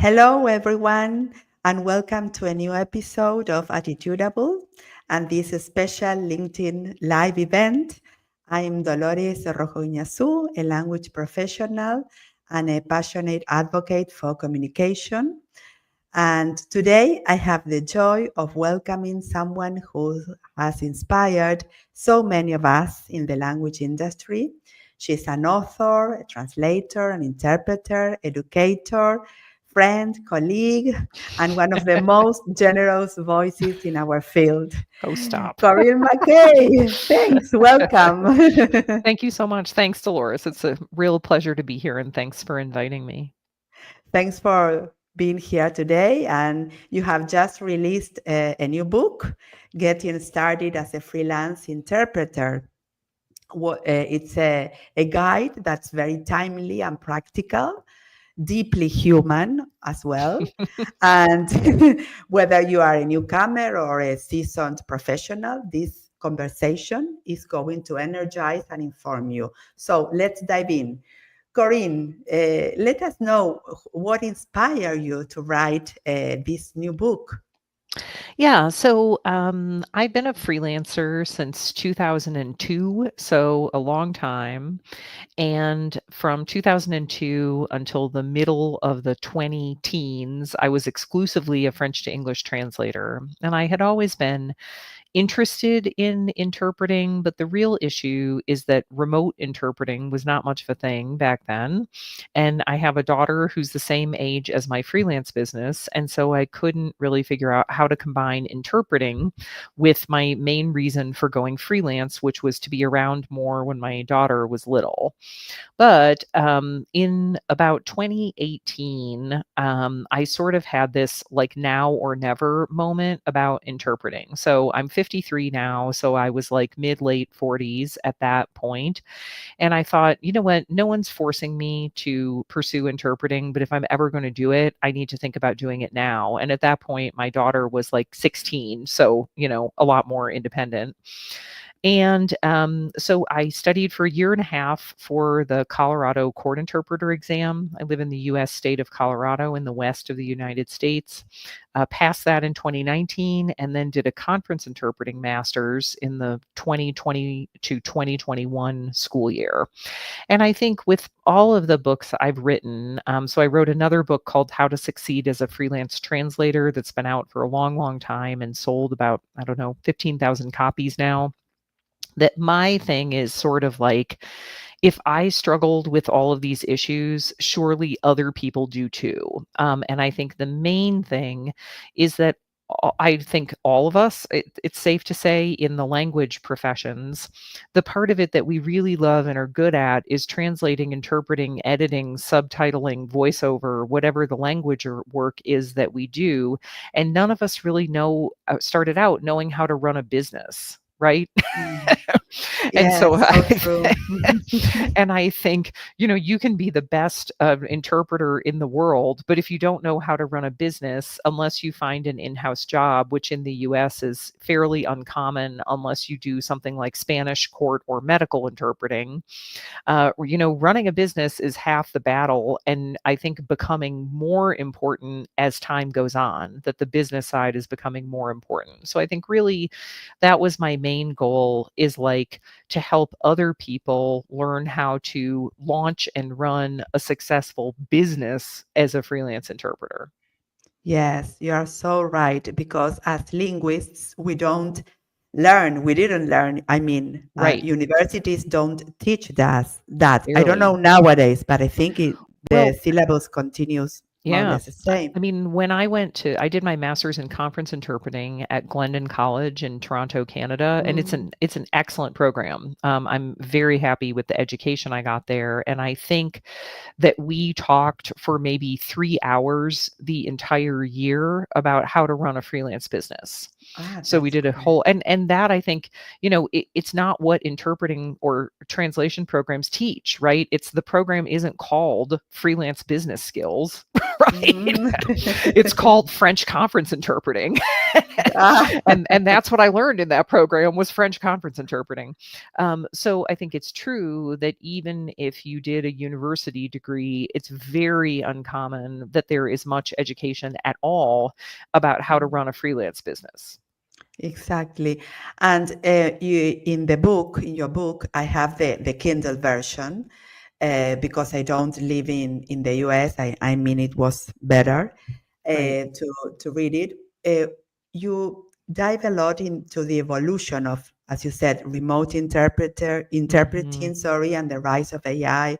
Hello, everyone, and welcome to a new episode of Attitudable and this special LinkedIn live event. I'm Dolores Rojo Iñazú, a language professional and a passionate advocate for communication. And today I have the joy of welcoming someone who has inspired so many of us in the language industry. She's an author, a translator, an interpreter, educator, friend, colleague, and one of the most generous voices in our field. Oh, stop. Corinne McKay, thanks, welcome. Thank you so much. Thanks, Dolores. It's a real pleasure to be here, and thanks for inviting me. Thanks for being here today. And you have just released a new book, Getting Started as a Freelance Interpreter. It's a guide that's very timely and practical, deeply human as well. And whether you are a newcomer or a seasoned professional, this conversation is going to energize and inform you. So let's dive in. Corinne, let us know what inspired you to write this new book. Yeah, so I've been a freelancer since 2002, so a long time. And from 2002 until the middle of the 20 teens, I was exclusively a French to English translator. And I had always been interested in interpreting, but the real issue is that remote interpreting was not much of a thing back then. And I have a daughter who's the same age as my freelance business. And so I couldn't really figure out how to combine interpreting with my main reason for going freelance, which was to be around more when my daughter was little. But in about 2018, I sort of had this like now or never moment about interpreting. So I'm 53 now. So I was like mid late 40s at that point. And I thought, you know what? No one's forcing me to pursue interpreting, but if I'm ever going to do it, I need to think about doing it now. And at that point, my daughter was like 16. So, a lot more independent. And so I studied for a year and a half for the Colorado court interpreter exam. I live in the US state of Colorado in the west of the United States. Passed that in 2019 and then did a conference interpreting master's in the 2020 to 2021 school year. And I think with all of the books I've written, so I wrote another book called How to Succeed as a Freelance Translator that's been out for a long, long time and sold about, 15,000 copies now. That my thing is sort of like, if I struggled with all of these issues, surely other people do too. And I think the main thing is that I think all of us, it's safe to say in the language professions, the part of it that we really love and are good at is translating, interpreting, editing, subtitling, voiceover, whatever the language or work is that we do. And none of us really started out knowing how to run a business. Right. Mm. And so Yes, so true. and I think, you can be the best interpreter in the world, but if you don't know how to run a business, unless you find an in-house job, which in the US is fairly uncommon unless you do something like Spanish court or medical interpreting, running a business is half the battle. And I think becoming more important as time goes on, that the business side is becoming more important. So I think really that was my main goal, is like to help other people learn how to launch and run a successful business as a freelance interpreter. Yes, you are so right. Because as linguists, we didn't learn. I mean, Right. universities don't teach us that. I don't know Barely. nowadays, but I think the Well, syllabus continues more or yeah. less the same. I mean, when I did my master's in conference interpreting at Glendon College in Toronto, Canada, and it's Mm. an excellent program. I'm very happy with the education I got there, and I think that we talked for maybe 3 hours the entire year about how to run a freelance business. Ah, So we that's did a great. whole, and that I think, it's not what interpreting or translation programs teach, right? It's the program isn't called freelance business skills, right? Mm. It's called French conference interpreting. Ah, And that's what I learned in that program was French conference interpreting. So I think it's true that even if you did a university degree, it's very uncommon that there is much education at all about how to run a freelance business. exactly. And in the book, in your book, I have the Kindle version because I don't live in the US. I mean, it was better Right. to read it. Uh, you dive a lot into the evolution of, as you said, remote interpreting, Mhm. sorry, and the rise of AI.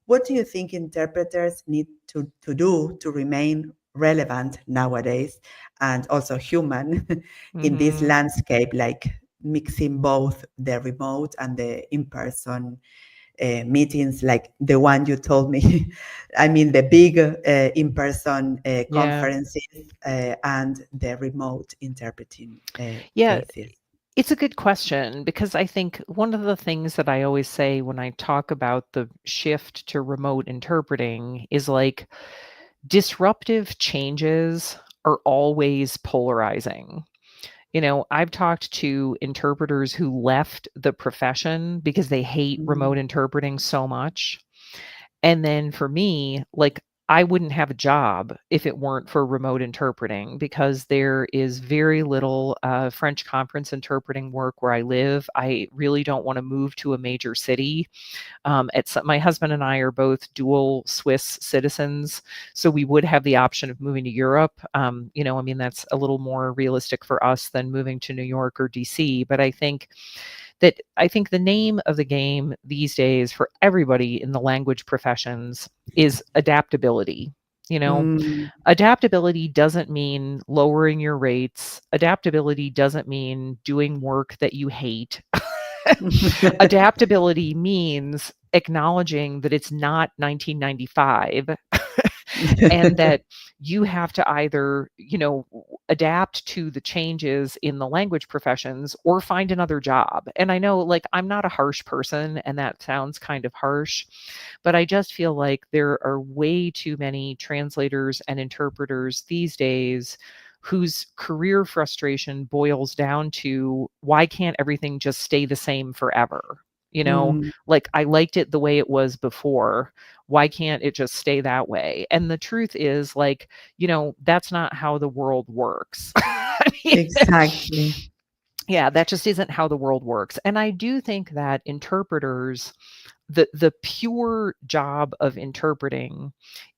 What do you think interpreters need to do to remain relevant nowadays and also human in this Mhm. landscape, like mixing both the remote and the in person meetings, like the one you told me? I mean, the big in person Yeah. conferences and the remote interpreting Yeah, cases. it's a good question because I think one of the things that I always say when I talk about the shift to remote interpreting is like disruptive changes are always polarizing. I've talked to interpreters who left the profession because they hate Mm, remote interpreting so much. And then for me, like, I wouldn't have a job if it weren't for remote interpreting because there is very little French conference interpreting work where I live. I really don't want to move to a major city. My husband and I are both dual Swiss citizens, so we would have the option of moving to Europe. I mean, that's a little more realistic for us than moving to New York or DC. But I think the name of the game these days for everybody in the language professions is adaptability. You know, mm. adaptability doesn't mean lowering your rates. Adaptability doesn't mean doing work that you hate. Adaptability means acknowledging that it's not 1995 and that you have to either, adapt to the changes in the language professions or find another job. And I know, like, I'm not a harsh person, and that sounds kind of harsh, but I just feel like there are way too many translators and interpreters these days whose career frustration boils down to why can't everything just stay the same forever? Mm, Like I liked it the way it was before. Why can't it just stay that way? And the truth is, like, that's not how the world works. I mean, exactly. yeah, that just isn't how the world works. And I do think that interpreters, the pure job of interpreting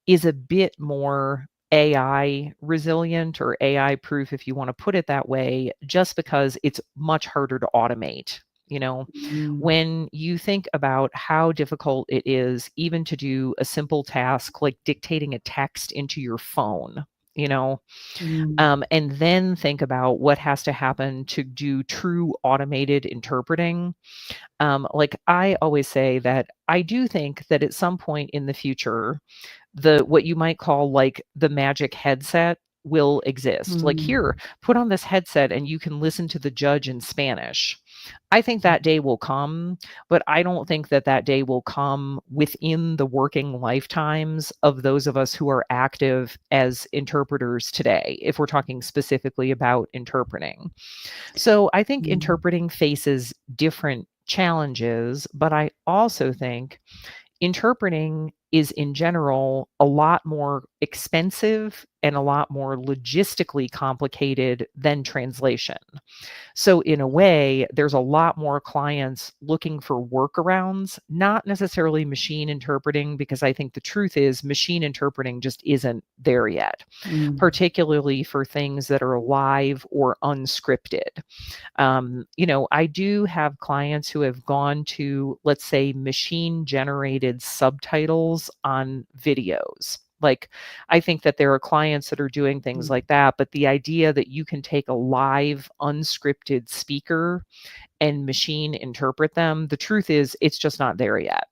is a bit more AI resilient or AI proof, if you want to put it that way, just because it's much harder to automate. Mm, When you think about how difficult it is even to do a simple task like dictating a text into your phone, you know, mm, and then think about what has to happen to do true automated interpreting. Like I always say that I do think that at some point in the future, the what you might call like the magic headset will exist. Like, mm. here, put on this headset and you can listen to the judge in Spanish. I think that day will come, but I don't think that that day will come within the working lifetimes of those of us who are active as interpreters today, if we're talking specifically about interpreting. So I think Mm, interpreting faces different challenges, but I also think interpreting is in general a lot more expensive and a lot more logistically complicated than translation. So, in a way, there's a lot more clients looking for workarounds, not necessarily machine interpreting, because I think the truth is machine interpreting just isn't there yet, mm, particularly for things that are live or unscripted. I do have clients who have gone to, let's say, machine generated subtitles on videos. Like, I think that there are clients that are doing things mm. like that, but the idea that you can take a live, unscripted speaker and machine interpret them, the truth is, it's just not there yet.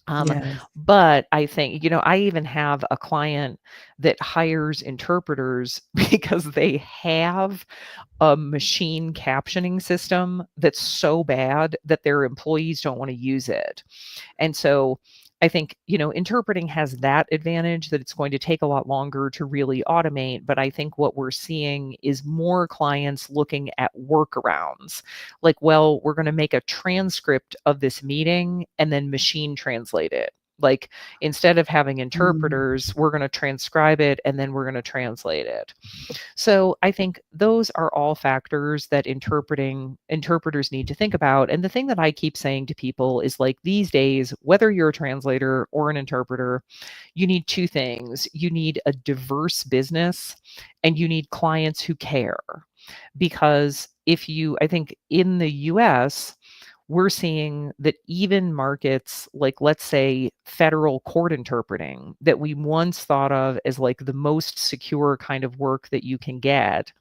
Um, Yes. but I think, I even have a client that hires interpreters because they have a machine captioning system that's so bad that their employees don't want to use it. And so I think, interpreting has that advantage that it's going to take a lot longer to really automate. But I think what we're seeing is more clients looking at workarounds. Like, well, we're going to make a transcript of this meeting and then machine translate it. Like, instead of having Mm, interpreters, we're going to transcribe it and then we're going to translate it. So I think those are all factors that interpreters need to think about. And the thing that I keep saying to people is, like, these days, whether you're a translator or an interpreter, you need two things. You need a diverse business and you need clients who care. Because I think in the US, we're seeing that even markets like, let's say, federal court interpreting, that we once thought of as like the most secure kind of work that you can get,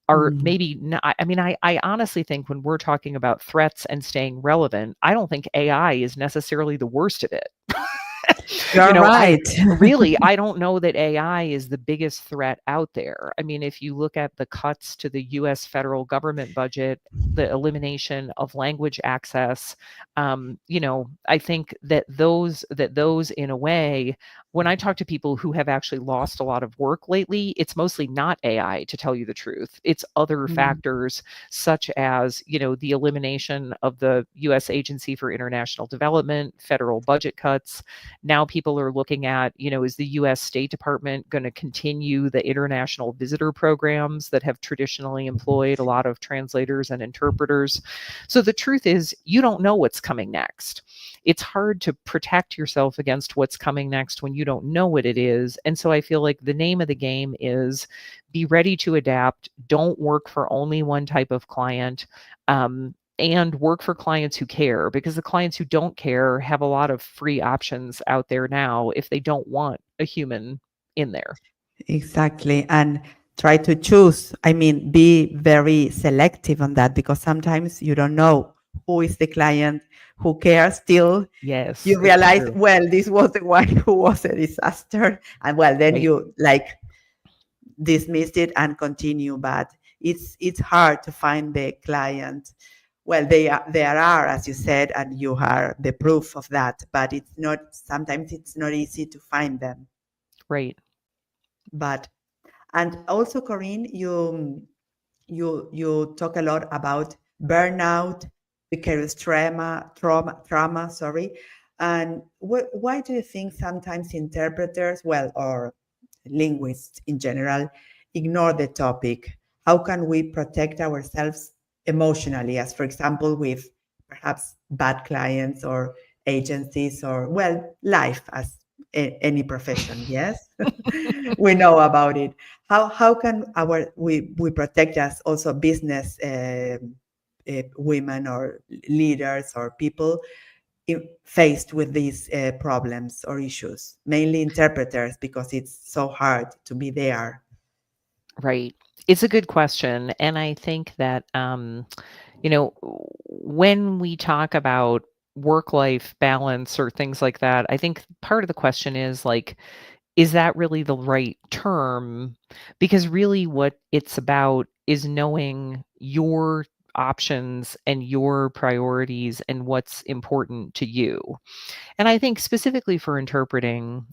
are mm. maybe not. I mean, I honestly think when we're talking about threats and staying relevant, I don't think AI is necessarily the worst of it. You're I right. really, I don't know that AI is the biggest threat out there. I mean, if you look at the cuts to the US federal government budget, the elimination of language access, I think that those in a way, when I talk to people who have actually lost a lot of work lately, it's mostly not AI, to tell you the truth. It's other Mm, factors, such as, the elimination of the US Agency for International Development, federal budget cuts. Now people are looking at, is the US State Department going to continue the international visitor programs that have traditionally employed a lot of translators and interpreters? So the truth is, you don't know what's coming next. It's hard to protect yourself against what's coming next when you don't know what it is. And so I feel like the name of the game is be ready to adapt. Don't work for only one type of client. And work for clients who care, because the clients who don't care have a lot of free options out there now if they don't want a human in there. exactly. And try to choose. I mean, be very selective on that because sometimes you don't know who is the client who cares still. Yes, You it's realize, true. well, this was the one who was a disaster. And well, then Right. you like dismiss it and continue. But it's hard to find the client. Well, there are, as you said, and you are the proof of that. But it's not. Sometimes it's not easy to find them. Right. But and also, Corinne, you talk a lot about burnout, vicarious trauma. Sorry, and why do you think sometimes interpreters, well, or linguists in general, ignore the topic? How can we protect ourselves emotionally, as for example, with perhaps bad clients or agencies, or well, life as any profession? Yes, we know about it. How can we protect us also business women or leaders or people faced with these problems or issues, mainly interpreters, because it's so hard to be there. Right. It's a good question. And I think that, when we talk about work life balance or things like that, I think part of the question is, like, is that really the right term? Because really what it's about is knowing your options and your priorities and what's important to you. And I think specifically for interpreting,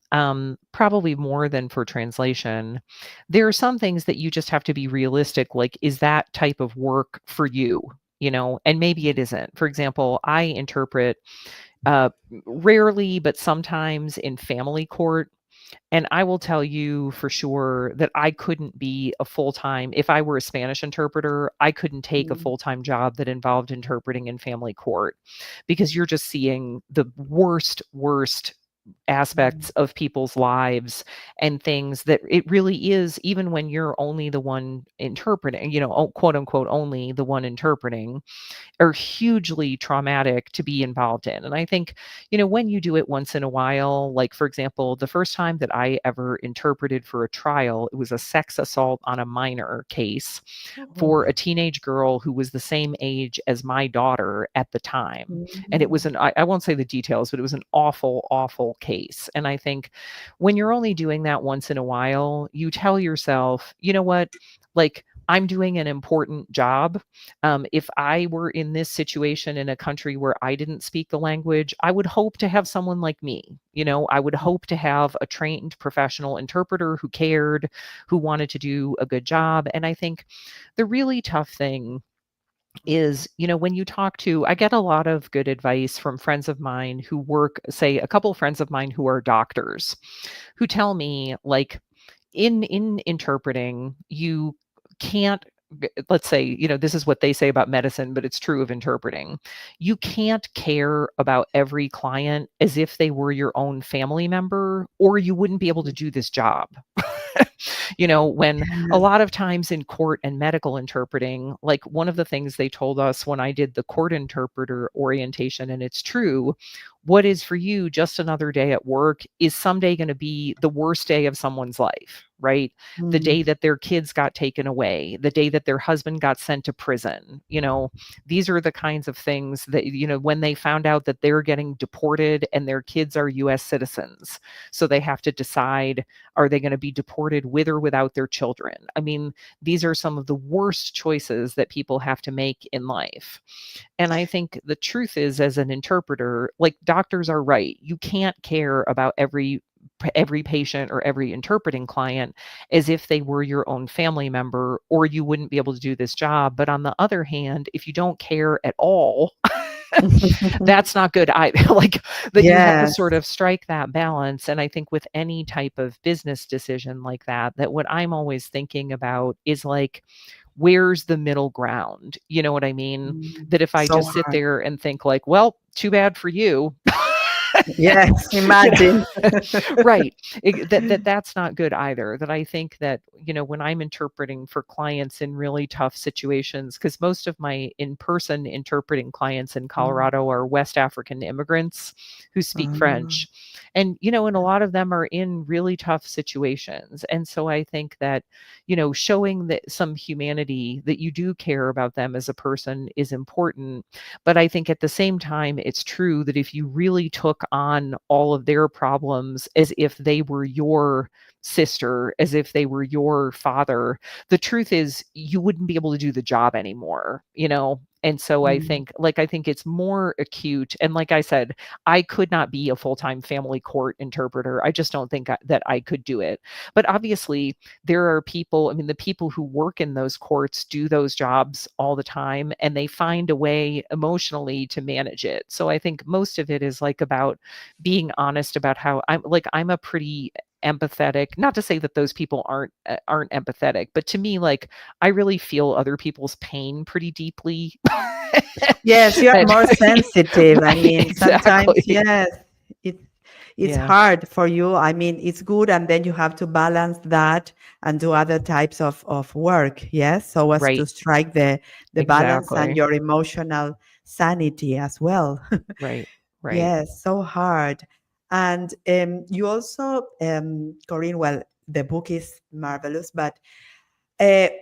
probably more than for translation, there are some things that you just have to be realistic. Like, is that type of work for you? And maybe it isn't. For example, I interpret uh, rarely, but sometimes in family court. And I will tell you for sure that I couldn't be a full time, if I were a Spanish interpreter, I couldn't take a Mm, full time job that involved interpreting in family court, because you're just seeing the worst aspects Mm, of people's lives and things that it really is, even when you're only the one interpreting, quote unquote, only the one interpreting, are hugely traumatic to be involved in. And I think, when you do it once in a while, like for example, the first time that I ever interpreted for a trial, it was a sex assault on a minor case for a oh, teenage girl who was the same age as my daughter at the time. And it was mm, I won't say the details, but it was an awful, awful case. And I think when you're only doing that once in a while, you tell yourself, you know what, like, I'm doing an important job. If I were in this situation in a country where I didn't speak the language, I would hope to have someone like me. I would hope to have a trained professional interpreter who cared, who wanted to do a good job. And I think the really tough thing is, when you talk to, I get a lot of good advice from friends of mine who work, say, a couple friends of mine who are doctors, who tell me, like, in interpreting, you can't let's say, this is what they say about medicine, but it's true of interpreting. You can't care about every client as if they were your own family member, or you wouldn't be able to do this job. When a yes. lot of times in court and medical interpreting, like one of the things they told us when I did the court interpreter orientation, and it's true, what is for you just another day at work is someday going to be the worst day of someone's life, right? The day Mm, that their kids got taken away, the day that their husband got sent to prison. These are the kinds of things that, when they found out that they're getting deported and their kids are US citizens. So they have to decide, are they going to be deported with or without their children? I mean, these are some of the worst choices that people have to make in life. And I think the truth is, as an interpreter, like, doctors are right. You can't care about every patient or every interpreting client as if they were your own family member, or you wouldn't be able to do this job. But on the other hand, if you don't care at all, that's not good either. Like, that you have to yes. sort of strike that balance. And I think with any type of business decision like that, that what I'm always thinking about is, like, where's the middle ground? You know what I mean? Mm, That if I so just sit hard. there and think, like, well, too bad for you, Yes, you know imagine. right. That's not good either. That I think that, when I'm interpreting for clients in really tough situations, because most of my in-person interpreting clients in Mm, Colorado are West African immigrants who speak ah, French. And, and a lot of them are in really tough situations. And so I think that, showing that some humanity, that you do care about them as a person, is important. But I think at the same time, it's true that if you really took on all of their problems as if they were your sister, as if they were your father, the truth is you wouldn't be able to do the job anymore. And so mm, I think it's more acute. And like I said, I could not be a full-time family court interpreter. I just don't think that I could do it. But obviously, there are people, I mean, the people who work in those courts do those jobs all the time, and they find a way emotionally to manage it. So I think most of it is, like, about being honest about how I'm a pretty empathetic, not to say that those people aren't empathetic, but to me, like, I really feel other people's pain pretty deeply. yes, you are And more sensitive. I right, mean, sometimes, exactly. yes, it it's Yeah, hard for you. I mean, it's good, and then you have to balance that and do other types of work, yes, so as to right, strike the balance and exactly. your emotional sanity as well. Right, right. Yes, so hard. And you also, Corinne, well, the book is marvelous, but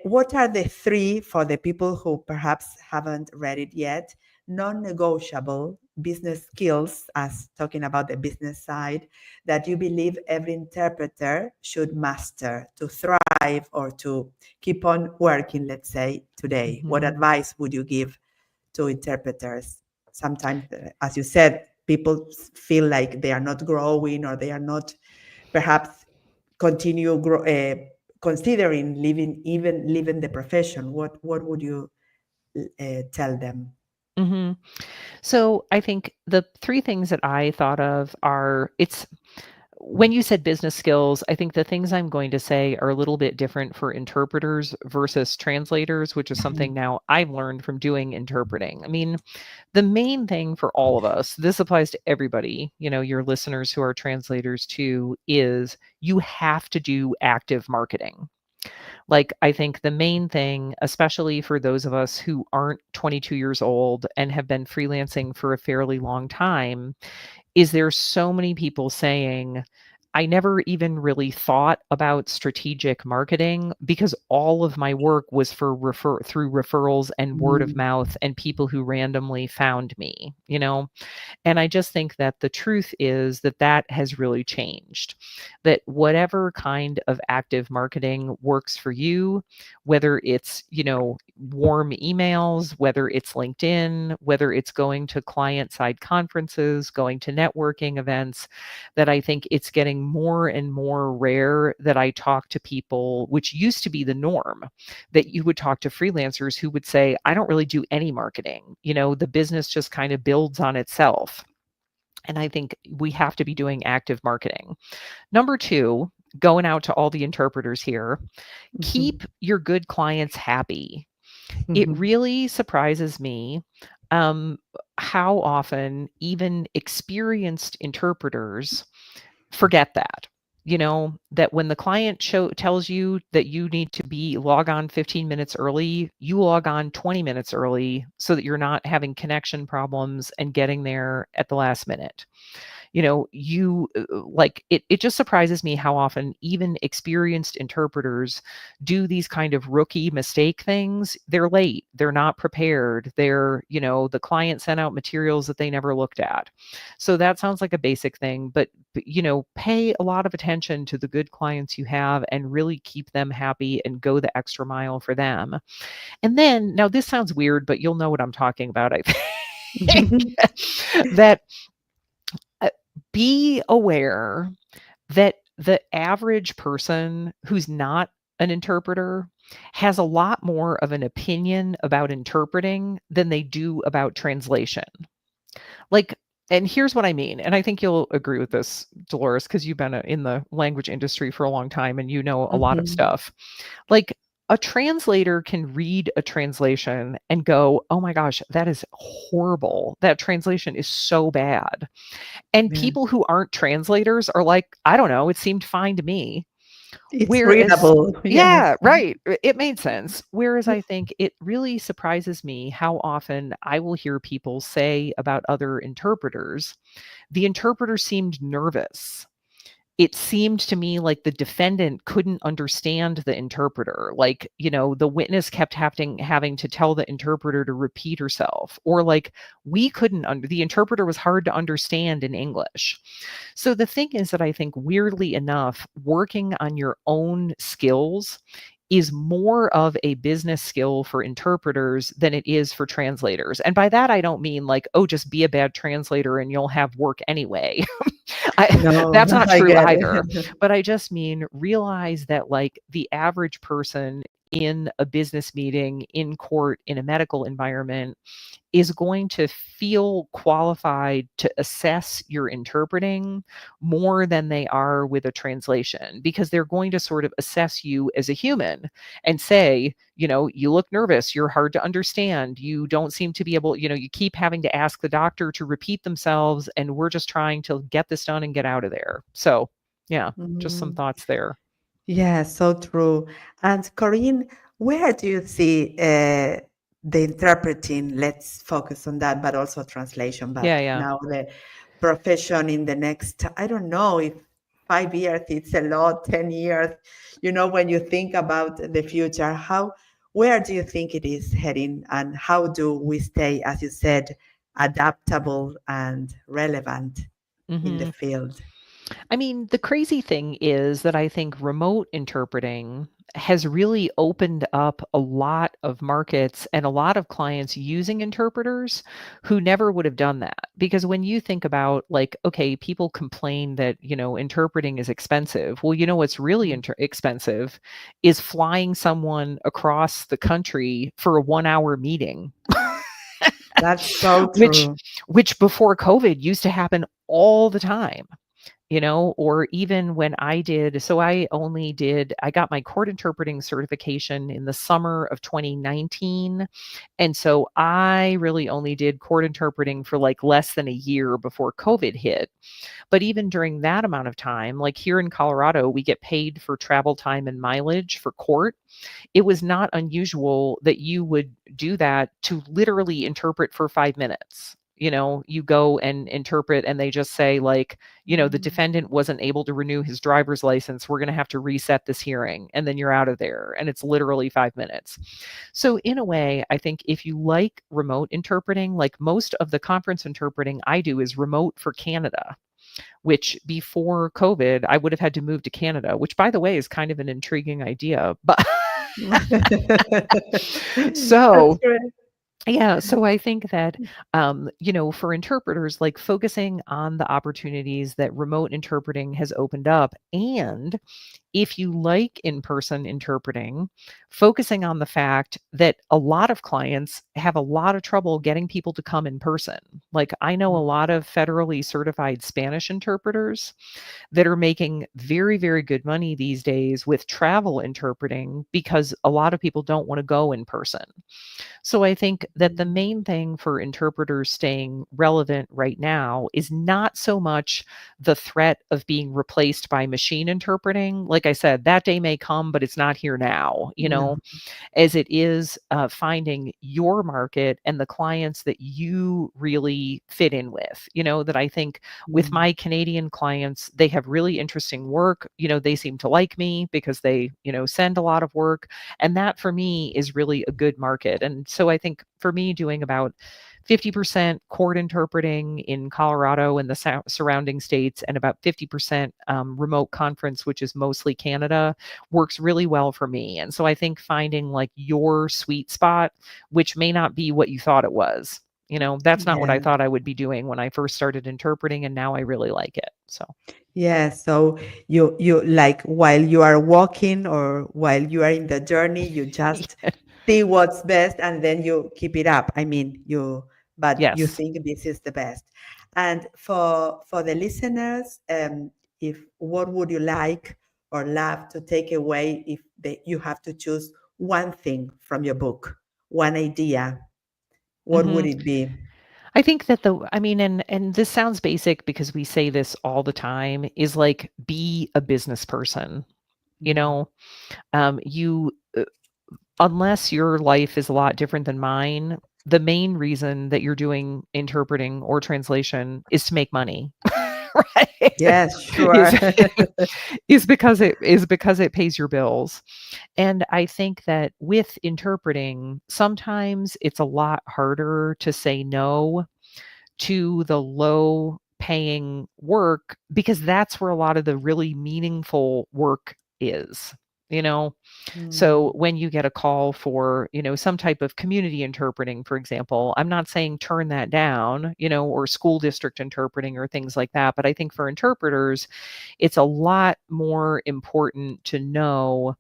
what are the three, for the people who perhaps haven't read it yet, non negotiable business skills, as talking about the business side, that you believe every interpreter should master to thrive or to keep on working, let's say, today? What Mhm. advice would you give to interpreters? Sometimes, as you said, people feel like they are not growing or they are not perhaps considering leaving the profession. What would you tell them? Mhm. So I think the 3 things that I thought of are, when you said business skills, I think the things I'm going to say are a little bit different for interpreters versus translators, which is something Mhm. now I've learned from doing interpreting. I mean, the main thing for all of us, this applies to everybody, your listeners who are translators too, is you have to do active marketing. Like, I think the main thing, especially for those of us who aren't 22 years old and have been freelancing for a fairly long time, is there's so many people saying, I never even really thought about strategic marketing because all of my work was for through referrals and word of Mm. mouth and people who randomly found me. And I just think that the truth is that that has really changed. That whatever kind of active marketing works for you, whether it's warm emails, whether it's LinkedIn, whether it's going to client side conferences, going to networking events, that I think it's getting more and more rare that I talk to people, which used to be the norm, that you would talk to freelancers who would say, I don't really do any marketing. The business just kind of builds on itself. And I think we have to be doing active marketing. Number two, going out to all the interpreters here, keep Mhm. your good clients happy. It Mhm. really surprises me um, how often even experienced interpreters forget that. That when the client tells you that you need to be log on 15 minutes early, you log on 20 minutes early so that you're not having connection problems and getting there at the last minute. You like it just surprises me how often even experienced interpreters do these kind of rookie mistake things. They're late, they're not prepared, the client sent out materials that they never looked at. So that sounds like a basic thing, but pay a lot of attention to the good clients you have and really keep them happy and go the extra mile for them. And then, now this sounds weird, but you'll know what I'm talking about, I think. That uh, be aware that the average person who's not an interpreter has a lot more of an opinion about interpreting than they do about translation. Like, and here's what I mean. And I think you'll agree with this, Dolores, because you've been in the language industry for a long time and you know a lot of Mhm. stuff. Like, a translator can read a translation and go, oh my gosh, that is horrible. That translation is so bad. And Yeah. people who aren't translators are like, I don't know, it seemed fine to me. It's Whereas, readable. Yes. yeah, right. It made sense. Whereas I think it really surprises me how often I will hear people say about other interpreters, the interpreter seemed nervous. It seemed to me like the defendant couldn't understand the interpreter. Like, the witness kept having to tell the interpreter to repeat herself, or like we couldn't the interpreter was hard to understand in English. So the thing is that I think, weirdly enough, working on your own skills is more of a business skill for interpreters than it is for translators. And by that, I don't mean like, oh, just be a bad translator and you'll have work anyway. No, That's not I true get either. it. But I just mean, realize that like the average person in a business meeting, in court, in a medical environment is going to feel qualified to assess your interpreting more than they are with a translation, because they're going to sort of assess you as a human and say, you look nervous, you're hard to understand, you don't seem to be able, you keep having to ask the doctor to repeat themselves, and we're just trying to get this done and get out of there. So, yeah, just some Mhm. thoughts there. Yeah, so true. And Corinne, where do you see the interpreting? Let's focus on that, but also translation. But Yeah, yeah. now the profession in the next, I don't know if 5 years, it's a lot, 10 years, when you think about the future, where do you think it is heading? And how do we stay, as you said, adaptable and relevant in the Hmm. field? I mean, the crazy thing is that I think remote interpreting has really opened up a lot of markets and a lot of clients using interpreters who never would have done that. Because when you think about, like, okay, people complain that, interpreting is expensive. Well, what's really expensive is flying someone across the country for a 1 hour meeting. That's so which true. which before COVID used to happen all the time. or even when I did, so I got my court interpreting certification in the summer of 2019. And so I really only did court interpreting for like less than a year before COVID hit. But even during that amount of time, like here in Colorado, we get paid for travel time and mileage for court. It was not unusual that you would do that to literally interpret for 5 minutes. You go and interpret, and they just say, like, the Mm. defendant wasn't able to renew his driver's license. We're going to have to reset this hearing. And then you're out of there. And it's literally 5 minutes. So, in a way, I think if you like remote interpreting, like most of the conference interpreting I do is remote for Canada, which before COVID, I would have had to move to Canada, which, by the way, is kind of an intriguing idea. But That's so, great. yeah, so I think that, for interpreters, like focusing on the opportunities that remote interpreting has opened up, and if you like in person interpreting, focusing on the fact that a lot of clients have a lot of trouble getting people to come in person. Like, I know a Mm. lot of federally certified Spanish interpreters that are making very, very good money these days with travel interpreting because a lot of people don't want to go in person. So I think that the Mm. main thing for interpreters staying relevant right now is not so much the threat of being replaced by machine interpreting. Like I said, that day may come, but it's not here now, No. as it is finding your market and the clients that you really fit in with. That I think with Mm. my Canadian clients, they have really interesting work. They seem to like me because they, send a lot of work. And that for me is really a good market. And so I think for me, doing about 50% court interpreting in Colorado and the surrounding states, and about 50% remote conference, which is mostly Canada, works really well for me. And so I think finding like your sweet spot, which may not be what you thought it was. That's not what I Yeah. thought I would be doing when I first started interpreting, and now I really like it. So, Yeah, so you like while you are walking or while you are in the journey, you just see what's best and then you keep it up. I mean, but you yes. think this is the best. And for the listeners, if what would you like or love to take away if you have to choose one thing from your book, one idea, what would hmm it be? I think that and this sounds basic because we say this all the time, is like, be a business person. You Mm. know, you unless your life is a lot different than mine, the main reason that you're doing interpreting or translation is to make money. Right? Yes, is sure. is because it pays your bills. And I think that with interpreting, sometimes it's a lot harder to say no to the low paying work, because that's where a lot of the really meaningful work is. You know, so Mm. when you get a call for, some type of community interpreting, for example, I'm not saying turn that down, or school district interpreting or things like that. But I think for interpreters, it's a lot more important to know,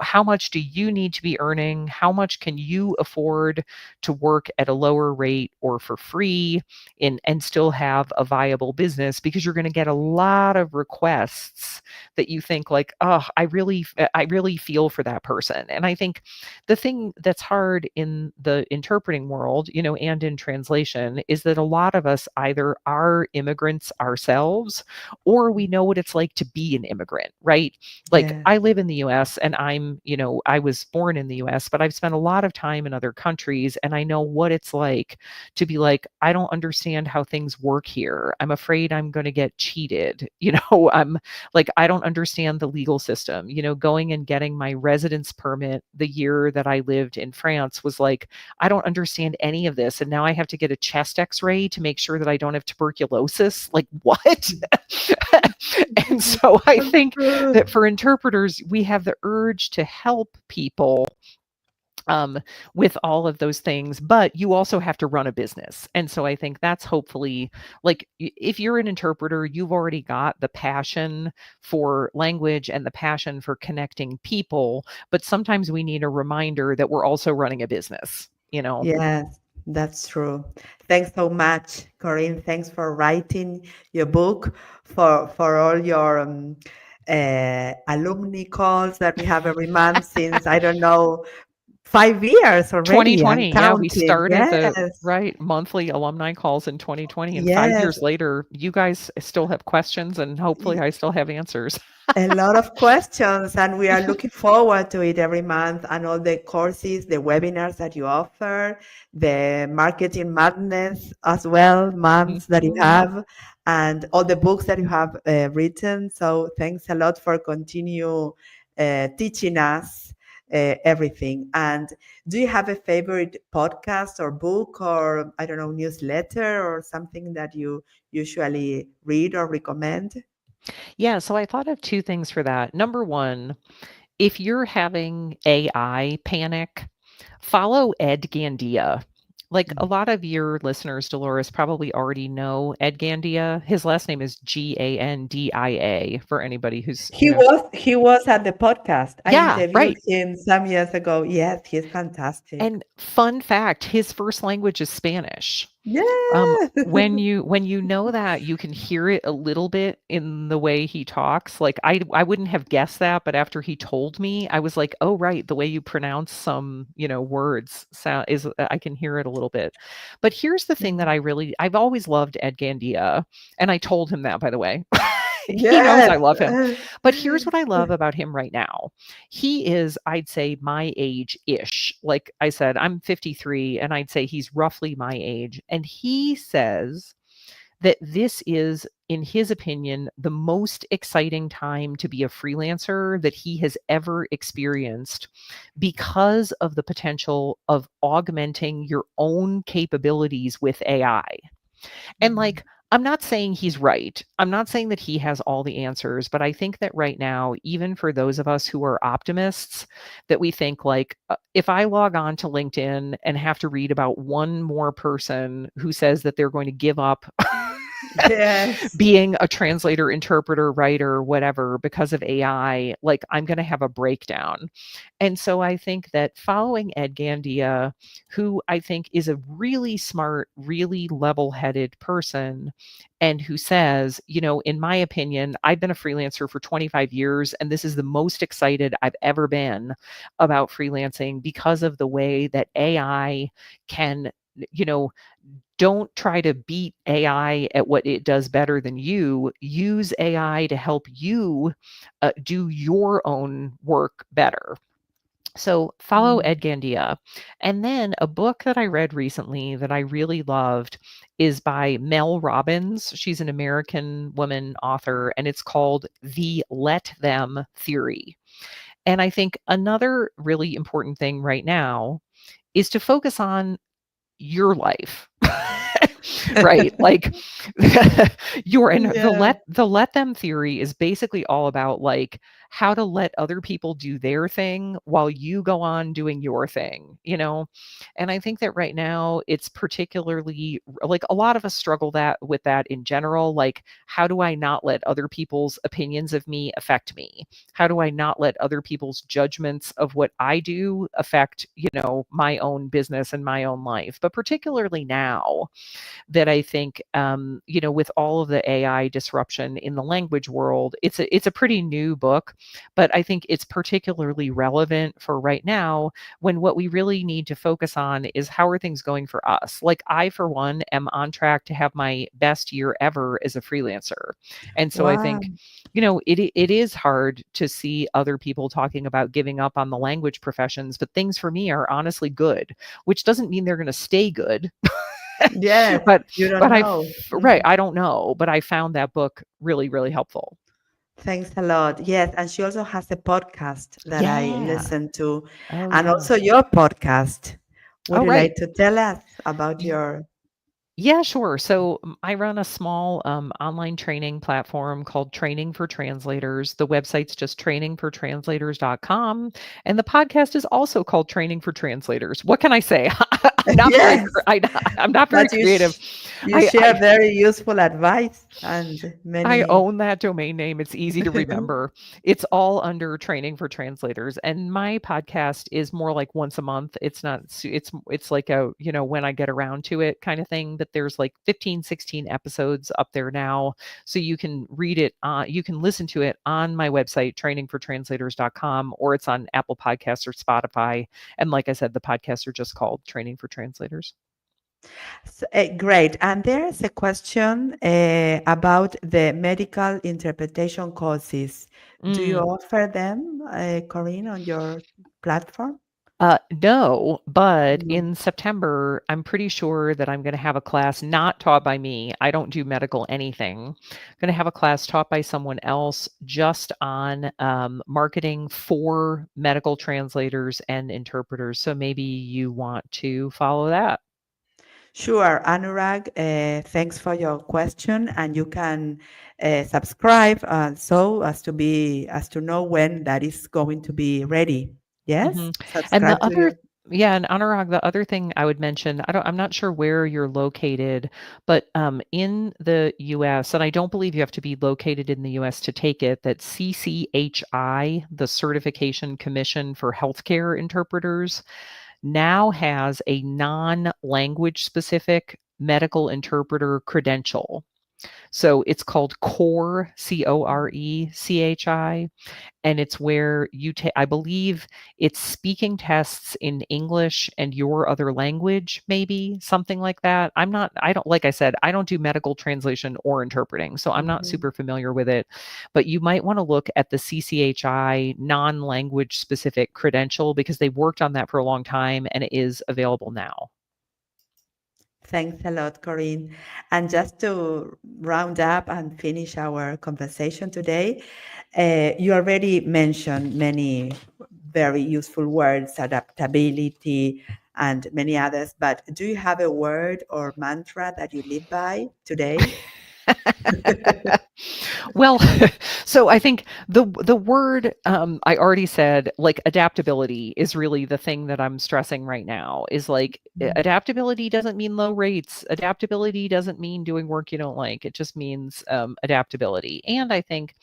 how much do you need to be earning? How much can you afford to work at a lower rate or for free, and still have a viable business? Because you're going to get a lot of requests that you think like, oh, I really feel for that person. And I think the thing that's hard in the interpreting world, and in translation, is that a lot of us either are immigrants ourselves, or we know what it's like to be an immigrant, right? Like, Yes. I live in the US, and I was born in the US, but I've spent a lot of time in other countries, and I know what it's like to be like, I don't understand how things work here. I'm afraid I'm going to get cheated. I'm like, I don't understand the legal system. Going and getting my residence permit the year that I lived in France was like, I don't understand any of this. And now I have to get a chest x-ray to make sure that I don't have tuberculosis. Like, what? And so I That's think true. that for interpreters, we have the urge to help people um, with all of those things, but you also have to run a business. And so I think that's hopefully, like, if you're an interpreter, you've already got the passion for language and the passion for connecting people. But sometimes we need a reminder that we're also running a business. Yes. That's true. Thanks so much, Corinne. Thanks for writing your book, for all your alumni calls that we have every month since, I don't know, 5 years already and 2020, yeah, we counting. started the Yes, right, monthly alumni calls in 2020, and 5 yes. years later, you guys still have questions, and hopefully I still have answers. A lot of questions, and we are looking forward to it every month, and all the courses, the webinars that you offer, the marketing madness as well, months that you Mhm. have, and all the books that you have written. So thanks a lot for continue teaching us everything. And do you have a favorite podcast or book or, I don't know, newsletter or something that you usually read or recommend? Yeah, so I thought of 2 things for that. Number 1, if you're having AI panic, follow Ed Gandia. Like, a lot of your listeners, Dolores, probably already know Ed Gandia. His last name is Gandia for anybody who's, He was at the podcast. I Yeah, interviewed right. him some years ago. Yes, he's fantastic. And fun fact, his first language is Spanish. Yeah. When you know that, you can hear it a little bit in the way he talks. Like, I wouldn't have guessed that, but after he told me, I was like, "Oh, right, the way you pronounce some, words sound is I can hear it a little bit." But here's the thing that I've always loved Ed Gandia, and I told him that, by the way. He knows Yes. I love him. But here's what I love about him right now. He is, I'd say, my age-ish. Like I said, I'm 53, and I'd say he's roughly my age. And he says that this is, in his opinion, the most exciting time to be a freelancer that he has ever experienced because of the potential of augmenting your own capabilities with AI. And Mhm. like, I'm not saying he's right. I'm not saying that he has all the answers, but I think that right now, even for those of us who are optimists, that we think like, if I log on to LinkedIn and have to read about one more person who says that they're going to give up Yes. being a translator, interpreter, writer, whatever, because of AI, like I'm going to have a breakdown. And so I think that following Ed Gandia, who I think is a really smart, really level headed person, and who says, in my opinion, I've been a freelancer for 25 years, and this is the most excited I've ever been about freelancing because of the way that AI can, you know, don't try to beat AI at what it does better than you. Use AI to help you do your own work better. So follow Mm. Ed Gandia. And then a book that I read recently that I really loved is by Mel Robbins. She's an American woman author, and it's called The Let Them Theory. And I think another really important thing right now is to focus on your life. Right, like, your and Yeah. the let them theory is basically all about, like, how to let other people do their thing while you go on doing your thing? And I think that right now it's particularly like, a lot of us struggle that with that in general, like, how do I not let other people's opinions of me affect me? How do I not let other people's judgments of what I do affect, my own business and my own life? But particularly now that I think, with all of the AI disruption in the language world, it's a pretty new book, but I think it's particularly relevant for right now, when what we really need to focus on is how are things going for us. Like, I, for one, am on track to have my best year ever as a freelancer, and so I Wow. think, it is hard to see other people talking about giving up on the language professions, but things for me are honestly good, which doesn't mean they're going to stay good. Yes. but You don't but know. right, Mhm. I don't know, but I found that book really, really helpful. Thanks a lot. Yes, and she also has a podcast that I Yeah. listen to, Oh, and yeah. also your podcast. Would Oh, you right. like to tell us about Y your? Yeah, sure. So, I run a small, online training platform called Training for Translators. The website's just trainingfortranslators.com, and the podcast is also called Training for Translators. What can I say? I'm not very Yes, cr I I'm not but very creative. You I share I very useful advice and I many. own that domain name. It's easy to remember. It's all under Training for Translators, and my podcast is more like once a month. It's not it's like a, when I get around to it kind of thing, but there's like 15, 16 episodes up there now. So you can read it you can listen to it on my website trainingfortranslators.com, or it's on Apple Podcasts or Spotify. And like I said, the podcasts are just called Training for Translators. Great. And there's a question about the medical interpretation courses. Do you Mm. offer them, Corinne, on your platform? No, but No. in September, I'm pretty sure that I'm going to have a class not taught by me. I don't do medical anything. I'm going to have a class taught by someone else just on marketing for medical translators and interpreters. So maybe you want to follow that. Sure, Anurag, thanks for your question, and you can subscribe so as to know when that is going to be ready. Yes, Mhm. And subscribe the to other your. yeah, and Anurag, the other thing I would mention, I'm not sure where you're located, but in the US, and I don't believe you have to be located in the US to take it, that CCHI, the Certification Commission for Healthcare Interpreters, now has a non-language specific medical interpreter credential. So it's called CORE, CORECHI, and it's where you take, I believe it's speaking tests in English and your other language, maybe something like that. I don't, like I said, I don't do medical translation or interpreting, so I'm not Mhm. super familiar with it. But you might want to look at the CCHI non language specific credential because they worked on that for a long time and it is available now. Thanks a lot, Corinne. And just to round up and finish our conversation today, you already mentioned many very useful words, adaptability, and many others. But do you have a word or mantra that you live by today? Well, so I think the word I already said, like adaptability, is really the thing that I'm stressing right now. Is like adaptability doesn't mean low rates. Adaptability doesn't mean doing work you don't like. It just means adaptability. And I think,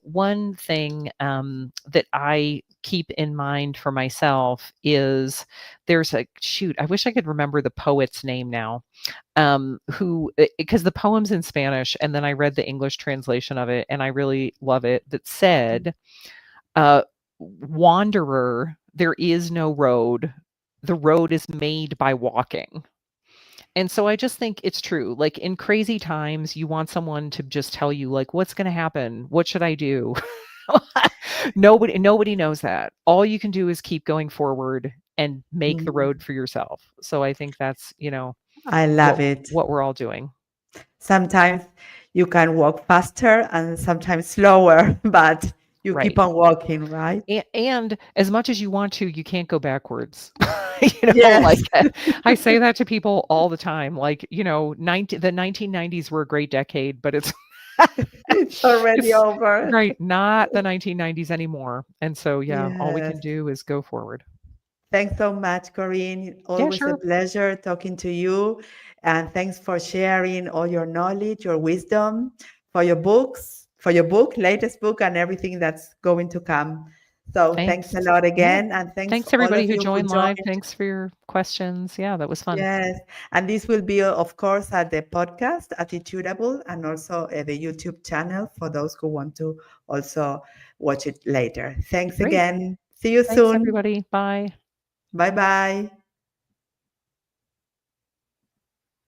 one thing that I keep in mind for myself is there's a shoot. I wish I could remember the poet's name now, who, because the poem's in Spanish and then I read the English translation of it and I really love it, that said, uh, wanderer, there is no road, the road is made by walking. And so I just think it's true. Like in crazy times, you want someone to just tell you, like, what's going to happen, what should I do? Nobody knows that. All you can do is keep going forward and make the Mhm. road for yourself. So I think that's, I what love it. what we're all doing. Sometimes you can walk faster and sometimes slower, but you keep Right. on walking, right? And as much as you want to, you can't go backwards. Like, Yes, I say that to people all the time, like, 1990s were a great decade, but it's it's already it's over. right, not the 1990s anymore, and so, yeah, all we can Yes. do is go forward. Thanks so much, Corinne. Yeah, Always a sure. pleasure talking to you. And thanks for sharing all your knowledge, your wisdom, for your books, for your book, latest book, and everything that's going to come. So thanks Thanks. a lot Yeah. again. And thanks Thanks all of everybody who you who joined live. joined. Thanks for your questions. Yeah, that was fun. Yes. And this will be, of course, at the podcast, Attitudable, and also the YouTube channel for those who want to also watch it later. Thanks Great. again. See you Thanks, soon. everybody. Bye. Bye bye.